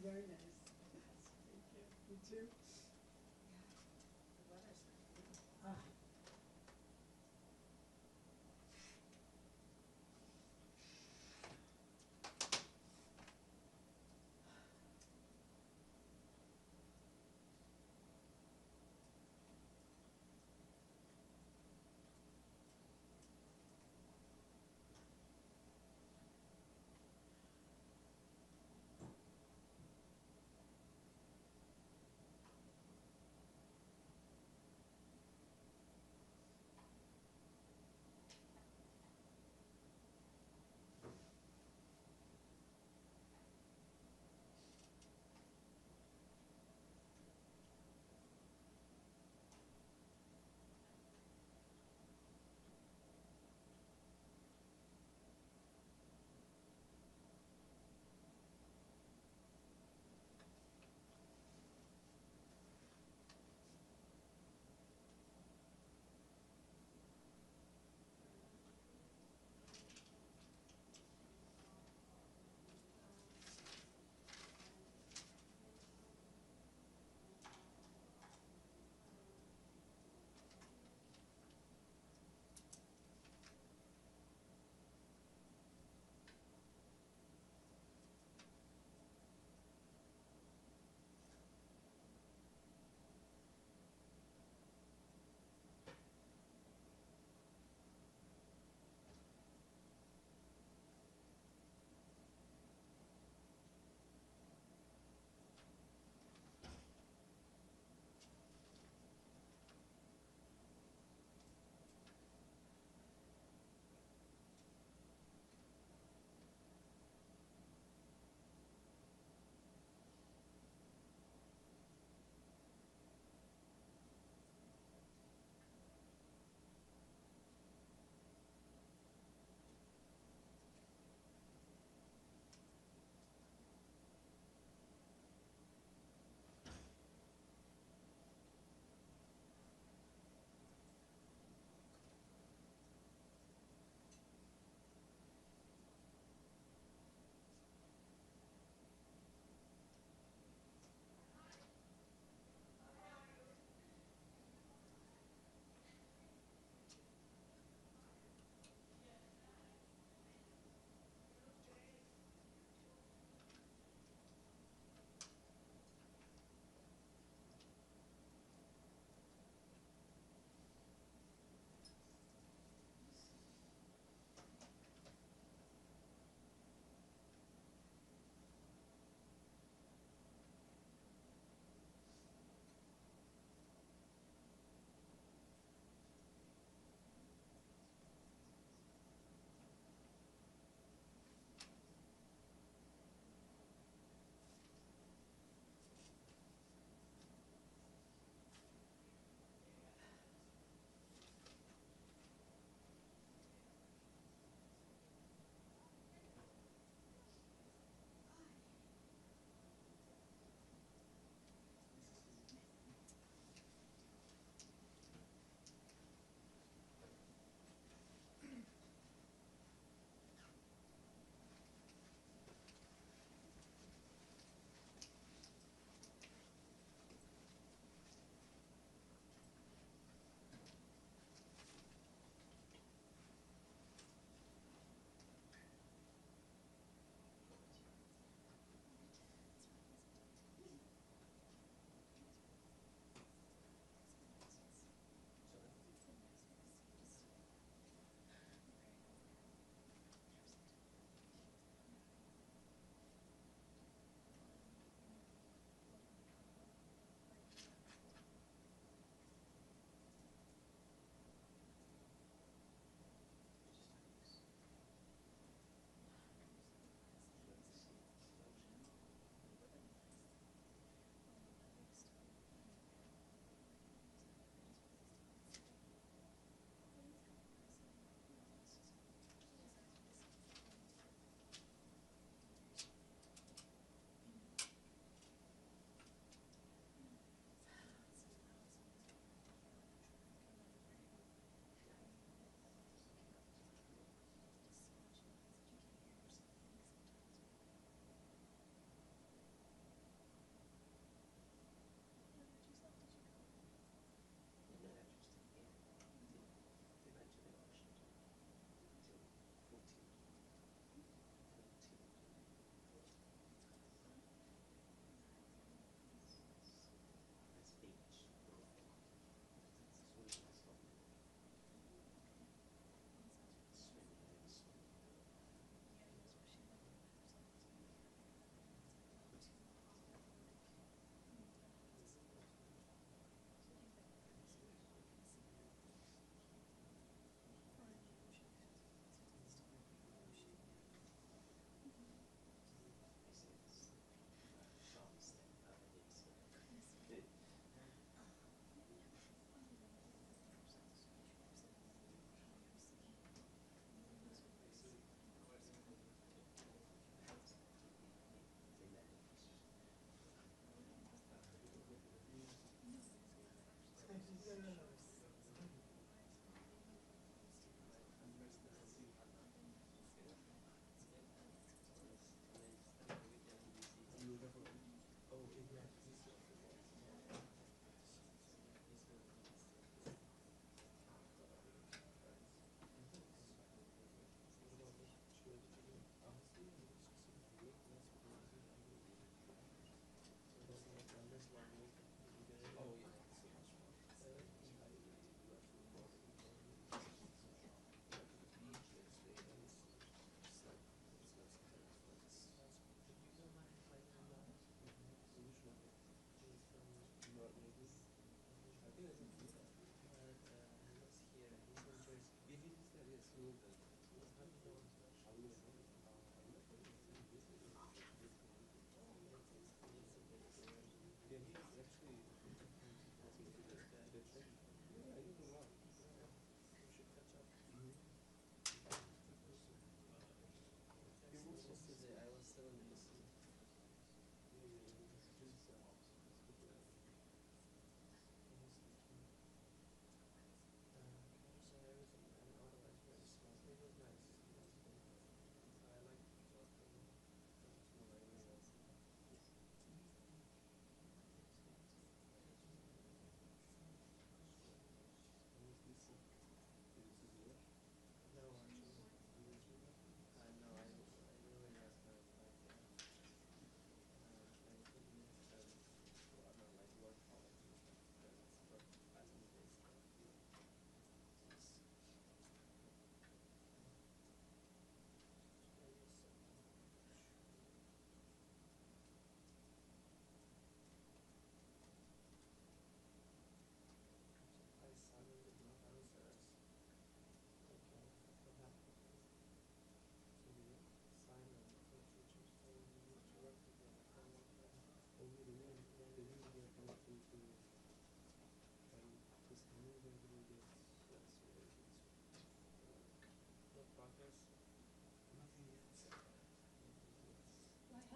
very nice. Yes, thank you. You too? Yeah. The weather's not beautiful. Ah.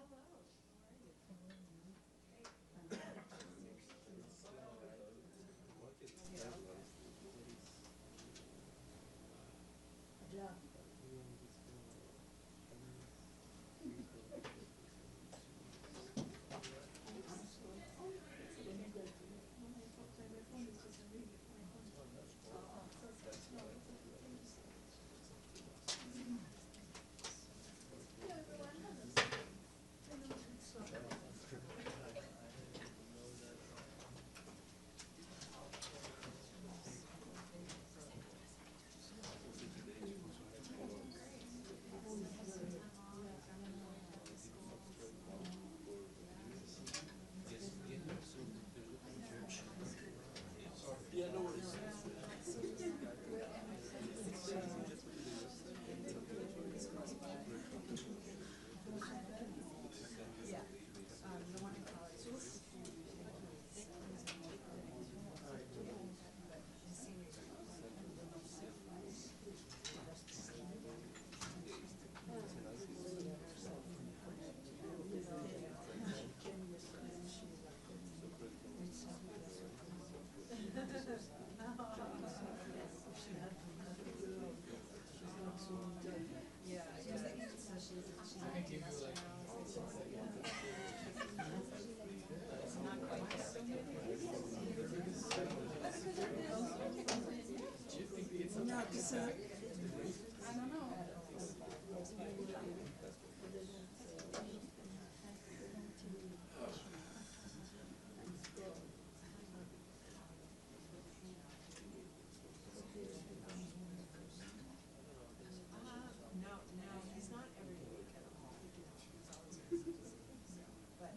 hello, how are you? Hey. Yeah. Yeah, no worries. Yeah, the one in college. Yeah, so she's not quite there, but No, because I don't know. No, he's not every week at all. He's always busy. But.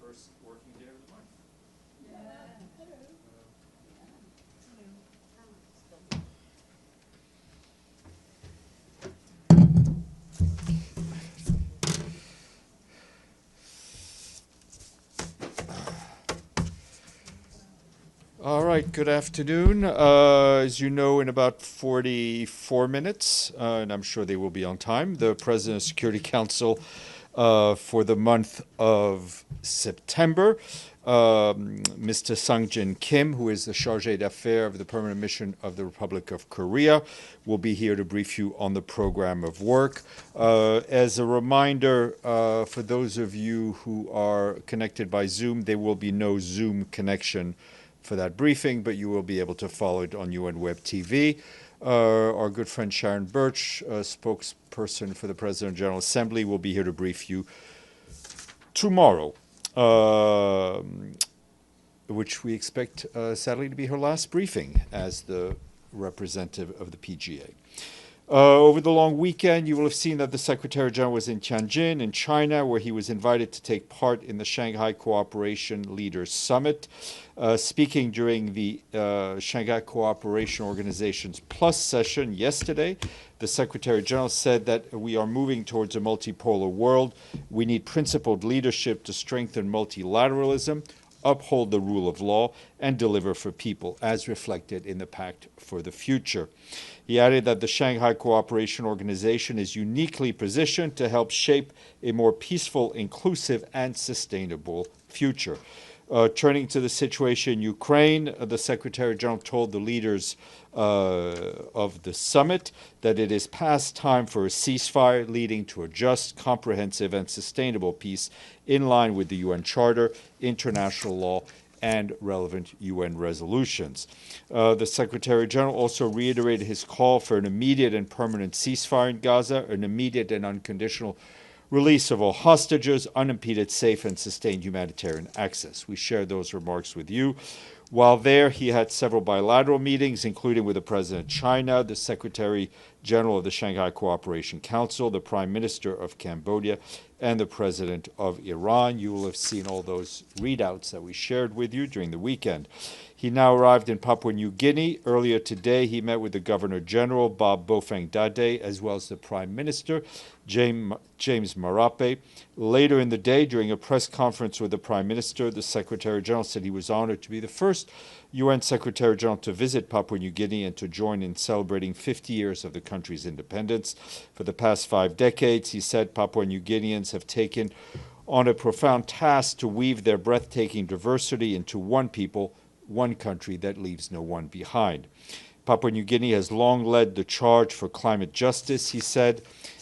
first working day of the month. All right, good afternoon. As you know, in about 44 minutes, and I'm sure they will be on time, the President of Security Council for the month of September, Mr. Sang-Jin Kim, who is the Chargé d'Affaires of the Permanent Mission of the Republic of Korea, will be here to brief you on the program of work. As a reminder, for those of you who are connected by Zoom, there will be no Zoom connection for that briefing, but you will be able to follow it on UN Web TV. Our good friend Sharon Birch, spokesperson for the President of the General Assembly, will be here to brief you tomorrow, which we expect, sadly, to be her last briefing as the representative of the PGA. Over the long weekend, you will have seen that the Secretary General was in Tianjin in China, where he was invited to take part in the Shanghai Cooperation Leaders Summit. Speaking during the Shanghai Cooperation Organization's Plus session yesterday, the Secretary General said that we are moving towards a multipolar world. We need principled leadership to strengthen multilateralism, uphold the rule of law, and deliver for people, as reflected in the Pact for the Future. He added that the Shanghai Cooperation Organization is uniquely positioned to help shape a more peaceful, inclusive, and sustainable future. Turning to the situation in Ukraine, the Secretary General told the leaders of the summit that it is past time for a ceasefire leading to a just, comprehensive, and sustainable peace in line with the UN Charter, international law, and relevant UN resolutions. The Secretary General also reiterated his call for an immediate and permanent ceasefire in Gaza, an immediate and unconditional release of all hostages, unimpeded, safe, and sustained humanitarian access. We shared those remarks with you. While there, he had several bilateral meetings, including with the President of China, the Secretary General of the Shanghai Cooperation Council, the Prime Minister of Cambodia, and the President of Iran. You will have seen all those readouts that we shared with you during the weekend. He now arrived in Papua New Guinea. Earlier today, he met with the Governor General, Bob Bofeng Dade, as well as the Prime Minister, James Marape. Later in the day, during a press conference with the Prime Minister, the Secretary General said he was honored to be the first UN Secretary General to visit Papua New Guinea and to join in celebrating 50 years of the country's independence. For the past 5 decades, he said, Papua New Guineans have taken on a profound task to weave their breathtaking diversity into one people, one country that leaves no one behind. Papua New Guinea has long led the charge for climate justice, he said,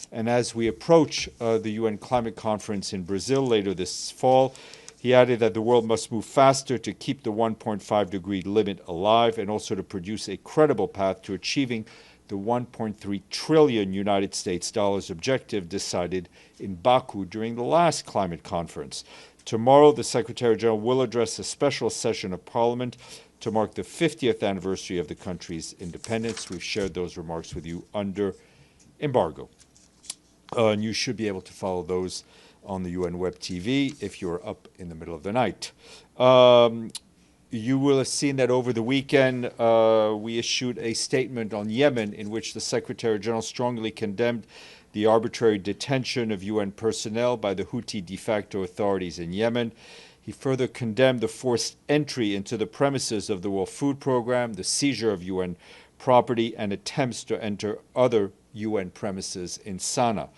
and as we approach the UN Climate Conference in Brazil later this fall, he added that the world must move faster to keep the 1.5-degree limit alive and also to produce a credible path to achieving the 1.3 trillion United States dollars objective decided in Baku during the last climate conference. Tomorrow, the Secretary General will address a special session of Parliament to mark the 50th anniversary of the country's independence. We've shared those remarks with you under embargo. And you should be able to follow those on the UN Web TV if you're up in the middle of the night. You will have seen that over the weekend we issued a statement on Yemen in which the Secretary General strongly condemned the arbitrary detention of UN personnel by the Houthi de facto authorities in Yemen. He further condemned the forced entry into the premises of the World Food Programme, the seizure of UN property, and attempts to enter other UN premises in Sana'a.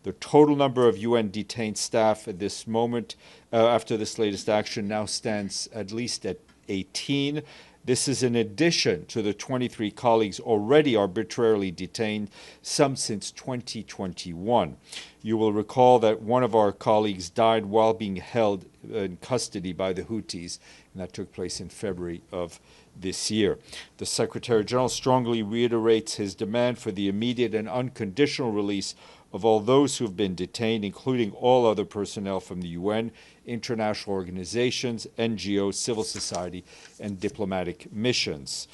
The total number of UN detained staff at this moment, after this latest action, now stands at least at 18. This is in addition to the 23 colleagues already arbitrarily detained, some since 2021. You will recall that one of our colleagues died while being held in custody by the Houthis, and that took place in February of this year. The Secretary General strongly reiterates his demand for the immediate and unconditional release of all those who have been detained, including all other personnel from the UN, international organizations, NGOs, civil society, and diplomatic missions.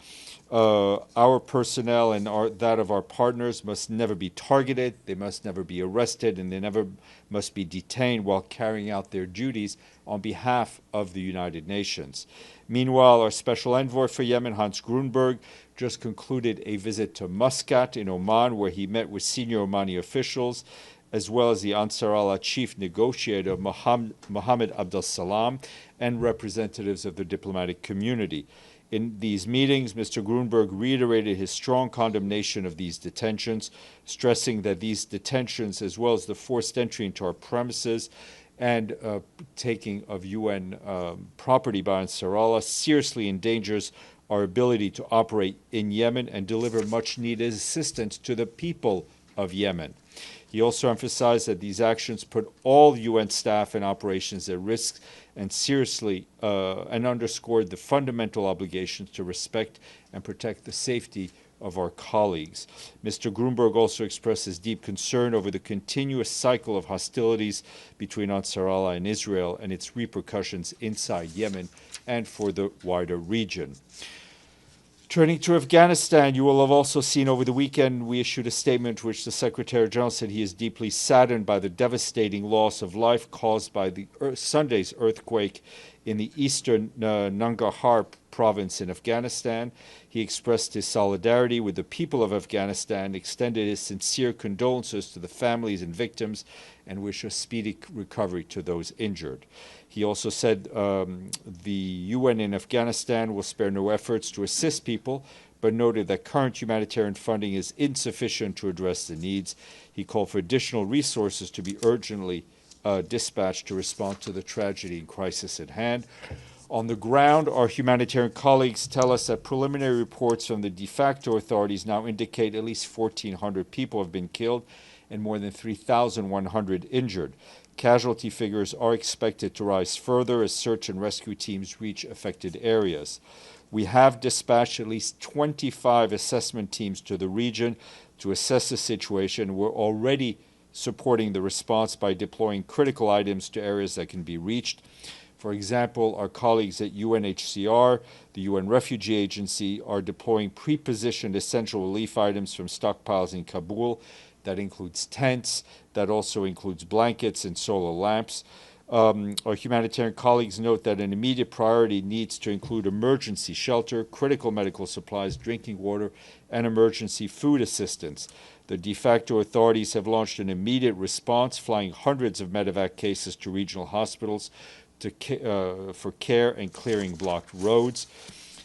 Our personnel and that of our partners must never be targeted, they must never be arrested, and they never must be detained while carrying out their duties on behalf of the United Nations. Meanwhile, our special envoy for Yemen, Hans Grunberg, just concluded a visit to Muscat in Oman, where he met with senior Omani officials, as well as the Ansar Allah chief negotiator, Mohammed Abdel Salam, and representatives of the diplomatic community. In these meetings, Mr. Grunberg reiterated his strong condemnation of these detentions, stressing that these detentions, as well as the forced entry into our premises and taking of UN property by Ansar Allah, seriously endangers our ability to operate in Yemen and deliver much-needed assistance to the people of Yemen. He also emphasized that these actions put all UN staff and operations at risk and underscored the fundamental obligations to respect and protect the safety of our colleagues. Mr. Grunberg also expressed his deep concern over the continuous cycle of hostilities between Ansar Allah and Israel and its repercussions inside Yemen and for the wider region. Turning to Afghanistan, you will have also seen over the weekend we issued a statement which the Secretary General said he is deeply saddened by the devastating loss of life caused by the Sunday's earthquake in the eastern Nangarhar province in Afghanistan. He expressed his solidarity with the people of Afghanistan, extended his sincere condolences to the families and victims, and wished a speedy recovery to those injured. He also said the UN in Afghanistan will spare no efforts to assist people, but noted that current humanitarian funding is insufficient to address the needs. He called for additional resources to be urgently dispatched to respond to the tragedy and crisis at hand. On the ground, our humanitarian colleagues tell us that preliminary reports from the de facto authorities now indicate at least 1,400 people have been killed and more than 3,100 injured. Casualty figures are expected to rise further as search and rescue teams reach affected areas. We have dispatched at least 25 assessment teams to the region to assess the situation. We're already supporting the response by deploying critical items to areas that can be reached. For example, our colleagues at UNHCR, the UN Refugee Agency, are deploying pre-positioned essential relief items from stockpiles in Kabul. That includes tents, that also includes blankets and solar lamps. Our humanitarian colleagues note that an immediate priority needs to include emergency shelter, critical medical supplies, drinking water, and emergency food assistance. The de facto authorities have launched an immediate response, flying hundreds of medevac cases to regional hospitals for care and clearing blocked roads.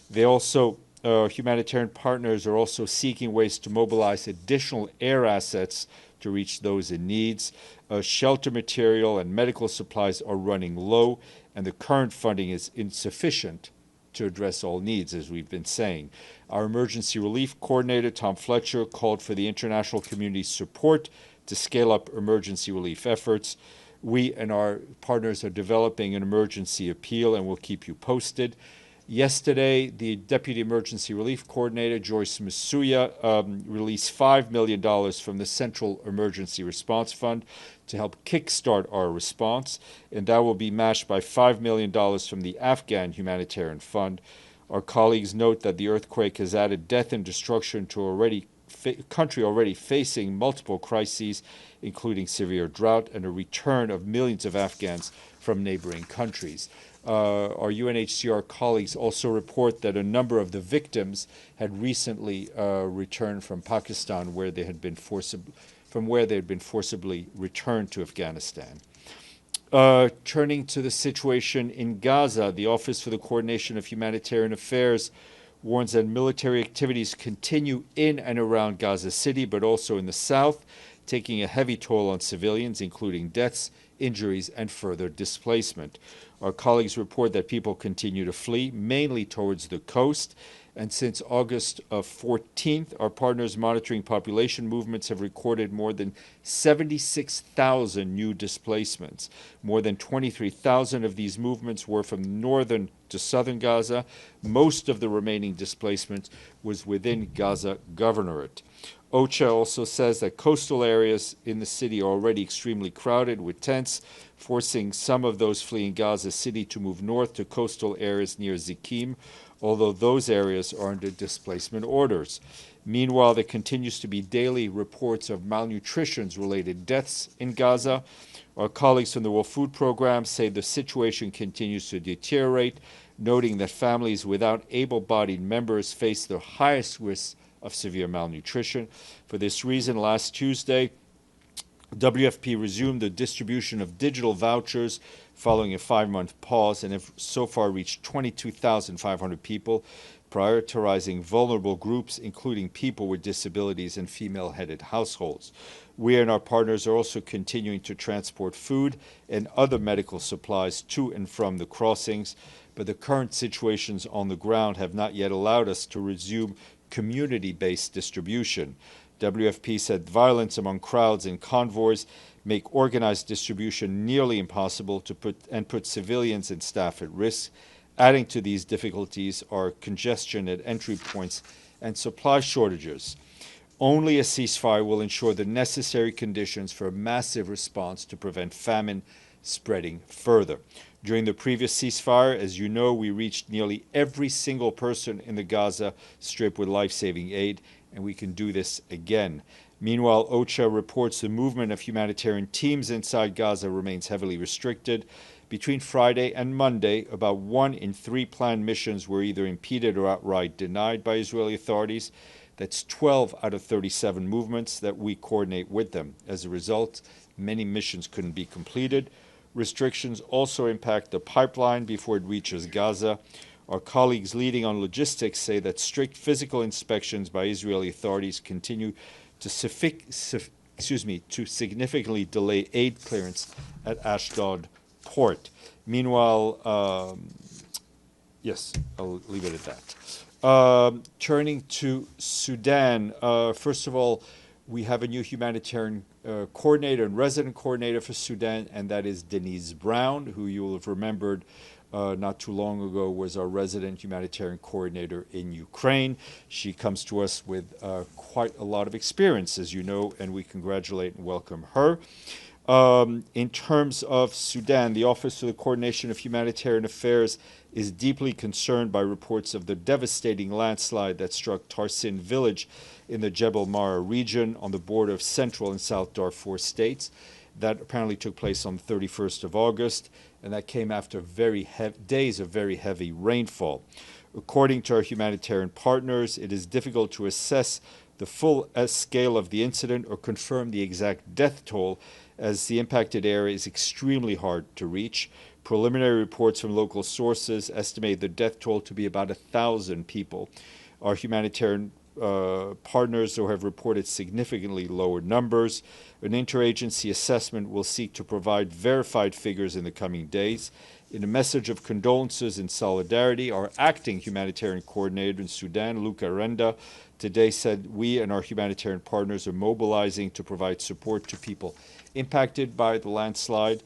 They also humanitarian partners are also seeking ways to mobilize additional air assets to reach those in needs. Shelter material and medical supplies are running low, and the current funding is insufficient to address all needs, as we've been saying. Our emergency relief coordinator, Tom Fletcher, called for the international community's support to scale up emergency relief efforts. We and our partners are developing an emergency appeal, and we'll keep you posted. Yesterday, the Deputy Emergency Relief Coordinator, Joyce Masuya, released $5 million from the Central Emergency Response Fund to help kickstart our response, and that will be matched by $5 million from the Afghan Humanitarian Fund. Our colleagues note that the earthquake has added death and destruction to a country already facing multiple crises, including severe drought and a return of millions of Afghans from neighboring countries. Our UNHCR colleagues also report that a number of the victims had recently returned from Pakistan, where they had been forcibly returned to Afghanistan. Turning to the situation in Gaza, the Office for the Coordination of Humanitarian Affairs warns that military activities continue in and around Gaza City, but also in the south, taking a heavy toll on civilians, including deaths, injuries, and further displacement. Our colleagues report that people continue to flee, mainly towards the coast, and since August 14th, our partners monitoring population movements have recorded more than 76,000 new displacements. More than 23,000 of these movements were from northern to southern Gaza. Most of the remaining displacement was within Gaza Governorate. OCHA also says that coastal areas in the city are already extremely crowded with tents, forcing some of those fleeing Gaza City to move north to coastal areas near Zikim, although those areas are under displacement orders. Meanwhile, there continues to be daily reports of malnutrition-related deaths in Gaza. Our colleagues from the World Food Programme say the situation continues to deteriorate, noting that families without able-bodied members face the highest risk of severe malnutrition. For this reason, last Tuesday, WFP resumed the distribution of digital vouchers following a 5-month pause and have so far reached 22,500 people, prioritizing vulnerable groups, including people with disabilities and female-headed households. We and our partners are also continuing to transport food and other medical supplies to and from the crossings, but the current situations on the ground have not yet allowed us to resume community-based distribution. WFP said violence among crowds and convoys make organized distribution nearly impossible to put civilians and staff at risk. Adding to these difficulties are congestion at entry points and supply shortages. Only a ceasefire will ensure the necessary conditions for a massive response to prevent famine spreading further. During the previous ceasefire, as you know, we reached nearly every single person in the Gaza Strip with life-saving aid, and we can do this again. Meanwhile, OCHA reports the movement of humanitarian teams inside Gaza remains heavily restricted. Between Friday and Monday, about 1 in 3 planned missions were either impeded or outright denied by Israeli authorities. That's 12 out of 37 movements that we coordinate with them. As a result, many missions couldn't be completed. Restrictions also impact the pipeline before it reaches Gaza. Our colleagues leading on logistics say that strict physical inspections by Israeli authorities continue to significantly delay aid clearance at Ashdod port. Meanwhile, yes, I'll leave it at that. Turning to Sudan, first of all, we have a new humanitarian coordinator and resident coordinator for Sudan, and that is Denise Brown, who you will have remembered not too long ago was our resident humanitarian coordinator in Ukraine. She comes to us with quite a lot of experience, as you know, and we congratulate and welcome her. In terms of Sudan, the Office of the Coordination of Humanitarian Affairs is deeply concerned by reports of the devastating landslide that struck Tarsin village in the Jebel Mara region on the border of Central and South Darfur states. That apparently took place on the 31st of August, and that came after days of very heavy rainfall. According to our humanitarian partners, it is difficult to assess the full scale of the incident or confirm the exact death toll, as the impacted area is extremely hard to reach. Preliminary reports from local sources estimate the death toll to be about 1,000 people. Our humanitarian partners, though, have reported significantly lower numbers. An interagency assessment will seek to provide verified figures in the coming days. In a message of condolences and solidarity, our acting humanitarian coordinator in Sudan, Luca Renda, today said we and our humanitarian partners are mobilizing to provide support to people impacted by the landslide.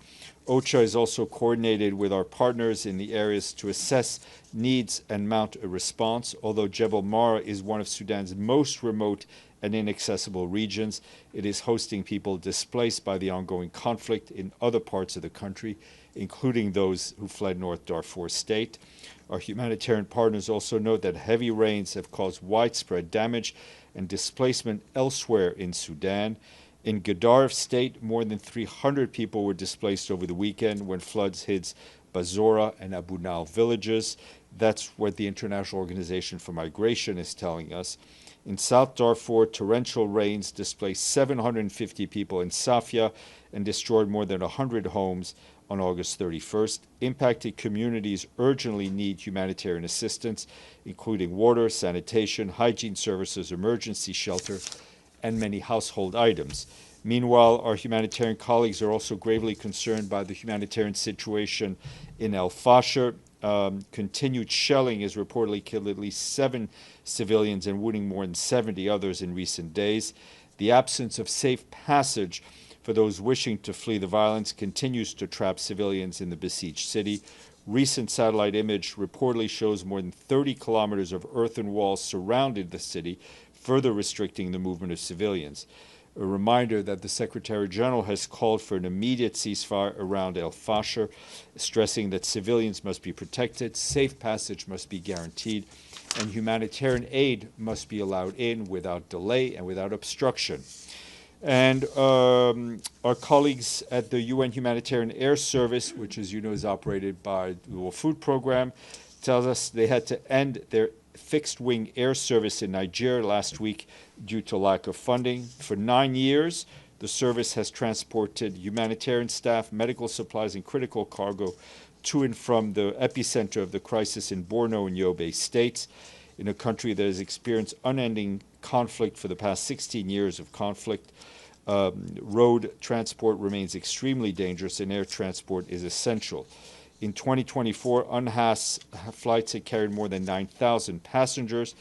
OCHA is also coordinated with our partners in the areas to assess needs and mount a response. Although Jebel Mara is one of Sudan's most remote and inaccessible regions, it is hosting people displaced by the ongoing conflict in other parts of the country, including those who fled North Darfur State. Our humanitarian partners also note that heavy rains have caused widespread damage and displacement elsewhere in Sudan. In Gadaref State, more than 300 people were displaced over the weekend when floods hit Bazora and Abu Nal villages. That's what the International Organization for Migration is telling us. In South Darfur, torrential rains displaced 750 people in Safia and destroyed more than 100 homes on August 31st. Impacted communities urgently need humanitarian assistance, including water, sanitation, hygiene services, emergency shelter, and many household items. Meanwhile, our humanitarian colleagues are also gravely concerned by the humanitarian situation in El Fasher. Continued shelling has reportedly killed at least 7 civilians and wounding more than 70 others in recent days. The absence of safe passage for those wishing to flee the violence continues to trap civilians in the besieged city. Recent satellite image reportedly shows more than 30 kilometers of earthen walls surrounded the city, further restricting the movement of civilians. A reminder that the Secretary General has called for an immediate ceasefire around El Fasher, stressing that civilians must be protected, safe passage must be guaranteed, and humanitarian aid must be allowed in without delay and without obstruction. And our colleagues at the UN Humanitarian Air Service, which, as you know, is operated by the World Food Program, tells us they had to end their fixed-wing air service in Nigeria last week due to lack of funding. For 9 years, the service has transported humanitarian staff, medical supplies, and critical cargo to and from the epicenter of the crisis in Borno and Yobe states, in a country that has experienced unending conflict for the past 16 years of conflict. Road transport remains extremely dangerous, and air transport is essential. In 2024, UNHAS flights had carried more than 9,000 passengers.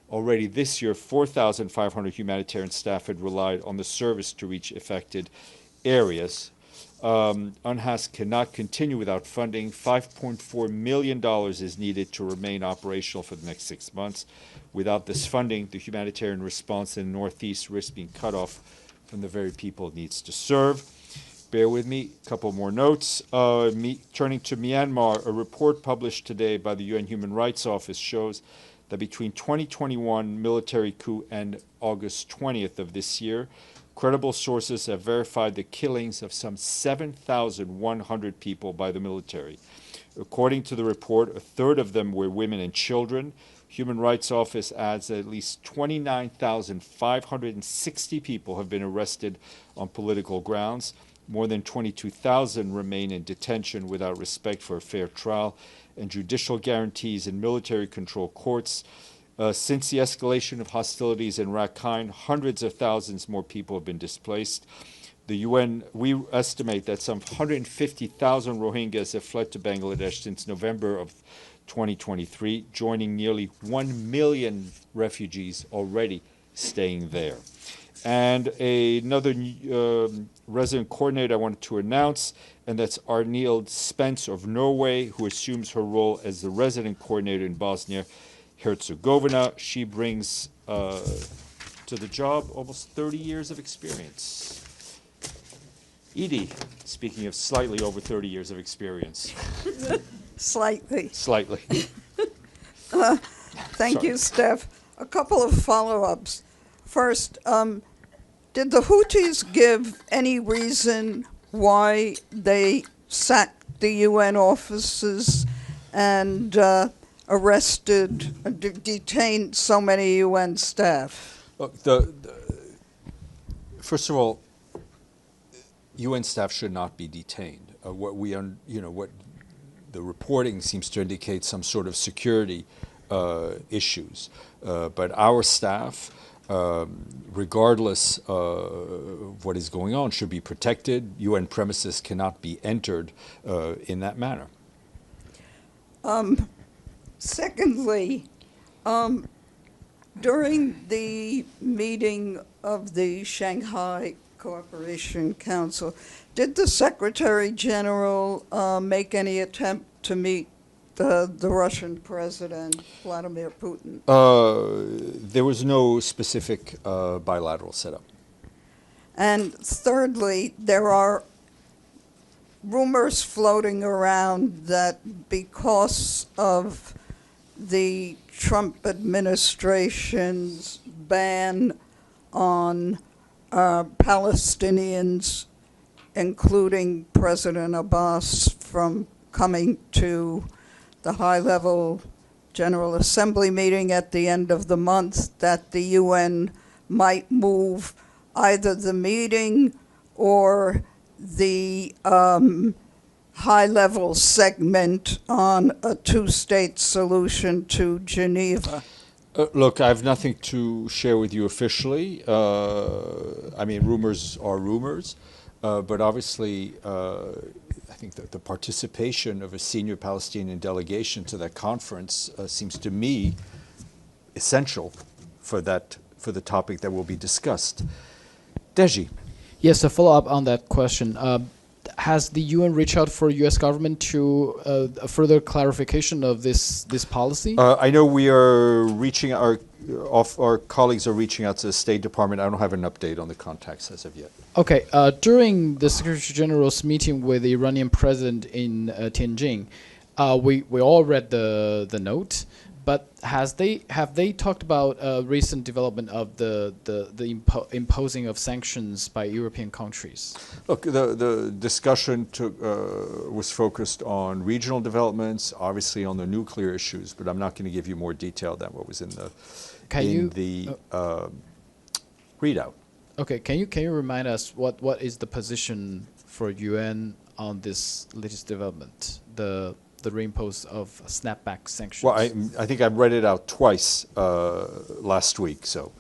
Already this year, 4,500 humanitarian staff had relied on the service to reach affected areas. UNHAS cannot continue without funding. $5.4 million is needed to remain operational for the next 6 months. Without this funding, the humanitarian response in the Northeast risks being cut off from the very people it needs to serve. Bear with me, a couple more notes. Turning to Myanmar, a report published today by the UN Human Rights Office shows that between 2021 military coup and August 20th of this year, credible sources have verified the killings of some 7,100 people by the military. According to the report, a third of them were women and children. Human Rights Office adds that at least 29,560 people have been arrested on political grounds. More than 22,000 remain in detention without respect for a fair trial and judicial guarantees in military-controlled courts. Since the escalation of hostilities in Rakhine, hundreds of thousands more people have been displaced. The UN, we estimate that some 150,000 Rohingyas have fled to Bangladesh since November of 2023, joining nearly 1 million refugees already staying there. And another resident coordinator I wanted to announce, and that's Arnild Spence of Norway, who assumes her role as the resident coordinator in Bosnia-Herzegovina. She brings to the job almost 30 years of experience. Edie, speaking of slightly over 30 years of experience. Slightly. Slightly. Thank Sorry. you, Steph. A couple of follow-ups. First, did the Houthis give any reason why they sacked the UN offices and arrested, detained so many UN staff? Look, first of all, UN staff should not be detained. What the reporting seems to indicate some sort of security issues, but our staff, regardless of what is going on, should be protected. UN premises cannot be entered in that manner. Secondly, during the meeting of the Shanghai Cooperation Council, did the Secretary General make any attempt to meet the Russian President, Vladimir Putin? There was no specific bilateral setup. And thirdly, there are rumors floating around that because of the Trump administration's ban on Palestinians, including President Abbas, from coming to the high-level General Assembly meeting at the end of the month, that the UN might move either the meeting or the high-level segment on a two-state solution to Geneva. Look, I have nothing to share with you officially. I mean, rumors are rumors, but obviously I think that the participation of a senior Palestinian delegation to that conference seems to me essential for the topic that will be discussed. Deji. Yes, to follow up on that question, has the UN reached out for U.S. government to a further clarification of this policy? I know we are reaching our colleagues are reaching out to the State Department. I don't have an update on the contacts as of yet. Okay. During the Secretary General's meeting with the Iranian president in Tianjin, we all read the note. But have they talked about recent development of the imposing of sanctions by European countries? Look, the discussion was focused on regional developments, obviously on the nuclear issues, but I'm not going to give you more detail than what was in the readout. Okay, can you remind us what is the position for UN on this latest development, the reimpose of snapback sanctions? Well, I think I read it out twice last week. So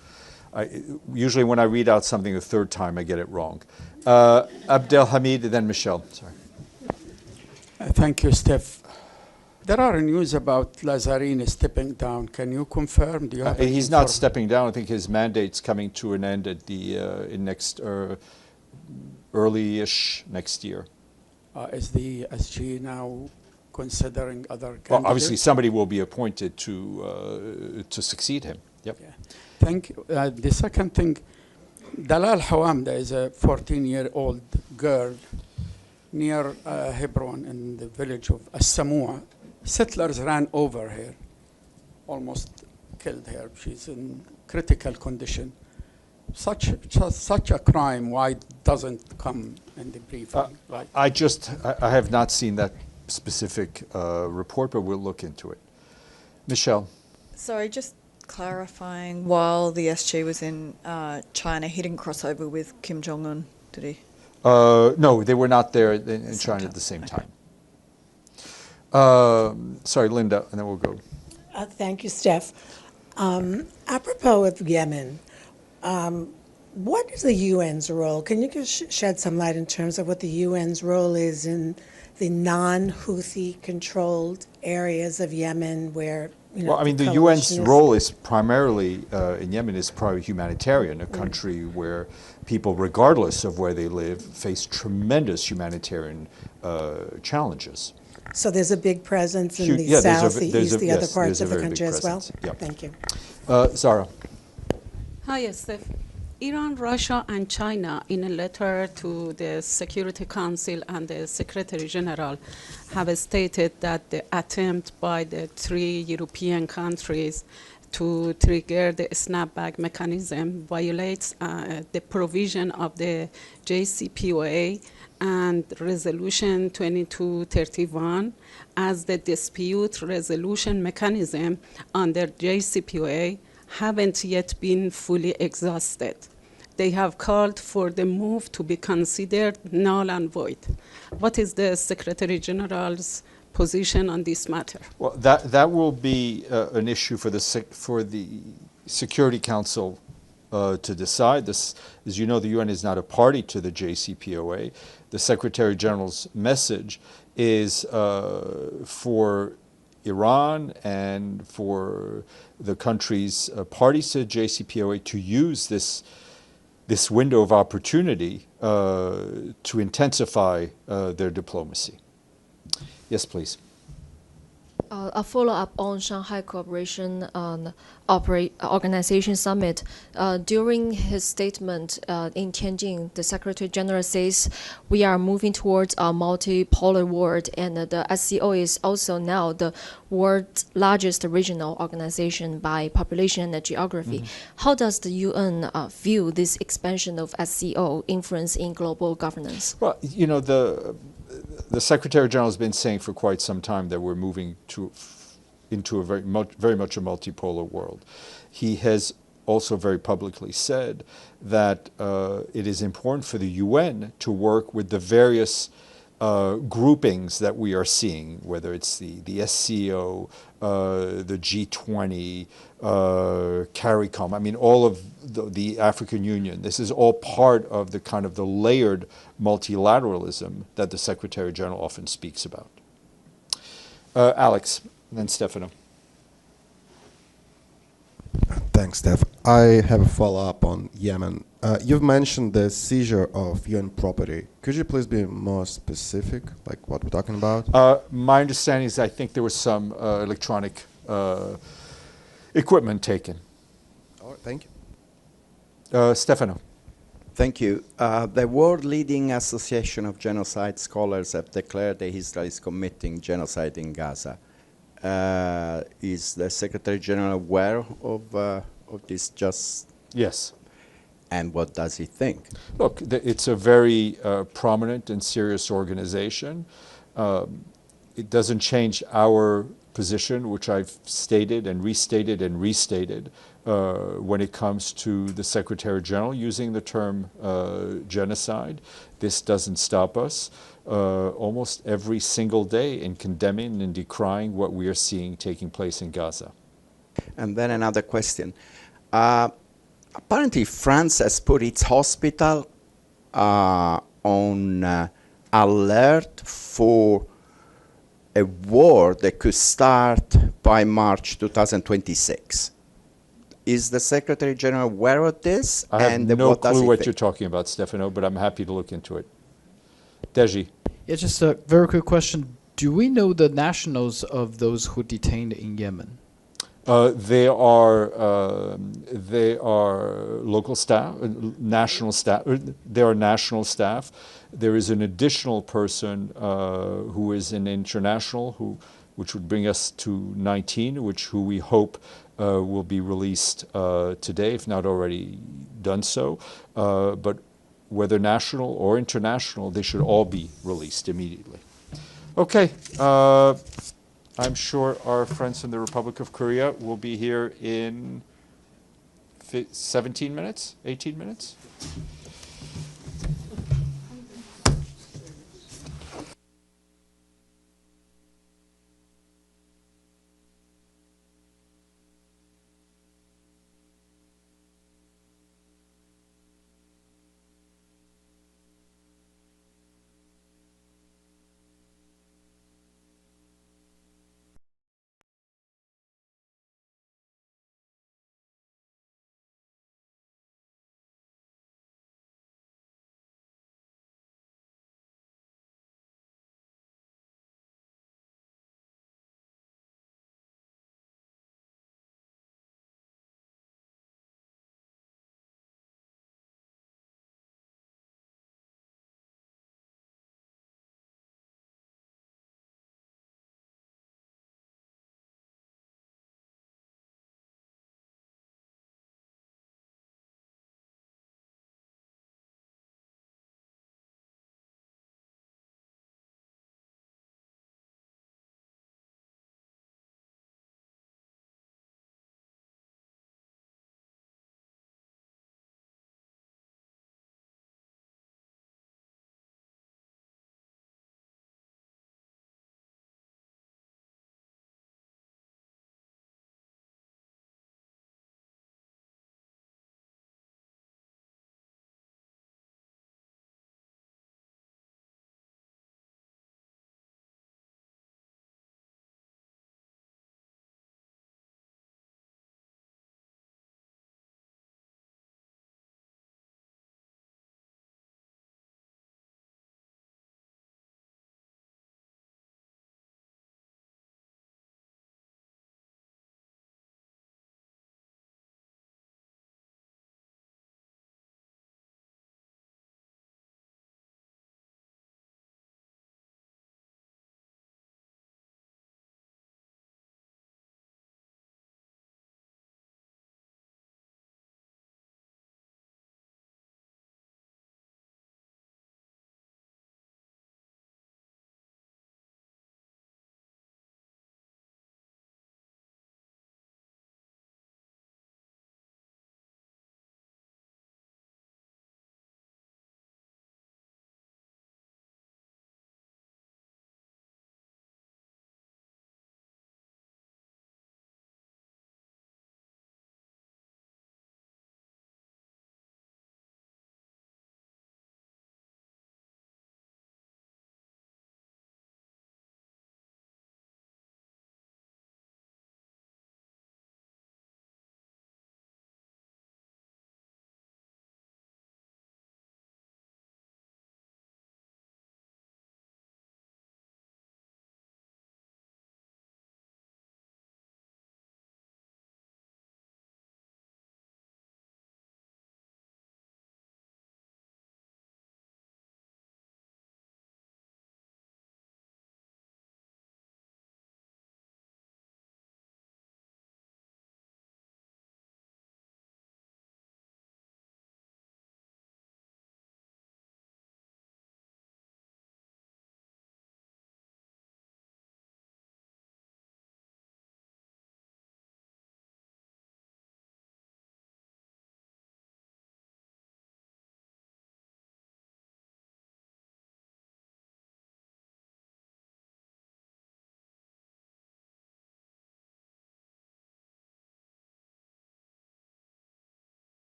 usually when I read out something the third time, I get it wrong. Abdelhamid, then Michelle. Sorry. Thank you, Steph. There are news about Lazarini stepping down. Can you confirm? Do you have he's not stepping down. I think his mandate's coming to an end at in next early-ish next year. Is the SG now considering other candidates? Well, obviously, somebody will be appointed to succeed him. Yep. Yeah. Thank you. The second thing, Dalal Hawamda is a 14-year-old girl near Hebron in the village of As-Samua. Settlers ran over her, almost killed her. She's in critical condition. Such a crime, why doesn't come in the briefing? I have not seen that specific report, but we'll look into it. Michelle. Sorry, just clarifying, while the SG was in China, he didn't cross over with Kim Jong-un, did he? No, they were not there in China at the same time. Sorry, Linda, and then we'll go. Thank you, Steph. Apropos of Yemen, what is the UN's role? Can you just shed some light in terms of what the UN's role is in the non-Houthi controlled areas of Yemen where, well, I mean, the UN's role is primarily in Yemen is probably humanitarian, a country where people, regardless of where they live, face tremendous humanitarian challenges. So there's a big presence in the south, the east, the other parts of the country as well? Yep. Thank you. Zara. Hi, Steph. Iran, Russia, and China, in a letter to the Security Council and the Secretary General, have stated that the attempt by the 3 European countries to trigger the snapback mechanism violates the provision of the JCPOA and Resolution 2231 as the dispute resolution mechanism under JCPOA haven't yet been fully exhausted. They have called for the move to be considered null and void. What is the Secretary General's position on this matter? Well, that will be an issue for the Security Council to decide. This, as you know, the UN is not a party to the JCPOA. The Secretary General's message is for Iran and for the countries parties to JCPOA to use this window of opportunity to intensify their diplomacy. Yes, please. A follow-up on Shanghai Cooperation Organization Summit. During his statement in Tianjin, the Secretary General says we are moving towards a multipolar world, and the SCO is also now the world's largest regional organization by population and geography. How does the UN view this expansion of SCO influence in global governance? Well, you know, the Secretary General has been saying for quite some time that we're moving into a very much a multipolar world. He has also very publicly said that it is important for the UN to work with the various groupings that we are seeing, whether it's the SCO, the G20, CARICOM, I mean, all of the African Union. This is all part of the kind of the layered multilateralism that the Secretary General often speaks about. Alex, and then Stefano. Thanks, Steph. I have a follow-up on Yemen. You've mentioned the seizure of UN property. Could you please be more specific, like what we're talking about? My understanding is I think there was some electronic equipment taken. All right, thank you. Stefano. Thank you. The world-leading association of genocide scholars have declared that Israel is committing genocide in Gaza. Is the Secretary General aware of this? Yes. And what does he think? Look, it's a very prominent and serious organization. It doesn't change our position, which I've stated and restated when it comes to the Secretary General using the term genocide. This doesn't stop us almost every single day in condemning and decrying what we are seeing taking place in Gaza. And then another question. Apparently France has put its hospital on alert for a war that could start by March 2026. Is the Secretary General aware of this? I have and no what does clue he what think? you're talking about, Stefano, but I'm happy to look into it. Deji. Yeah, just a very quick question. Do we know the nationals of those who detained in Yemen? They are local staff, national staff. They are national staff. There is an additional person who is an international, which would bring us to 19, who we hope will be released today, if not already done so. But whether national or international, they should all be released immediately. Okay. I'm sure our friends from the Republic of Korea will be here in 17 minutes, 18 minutes.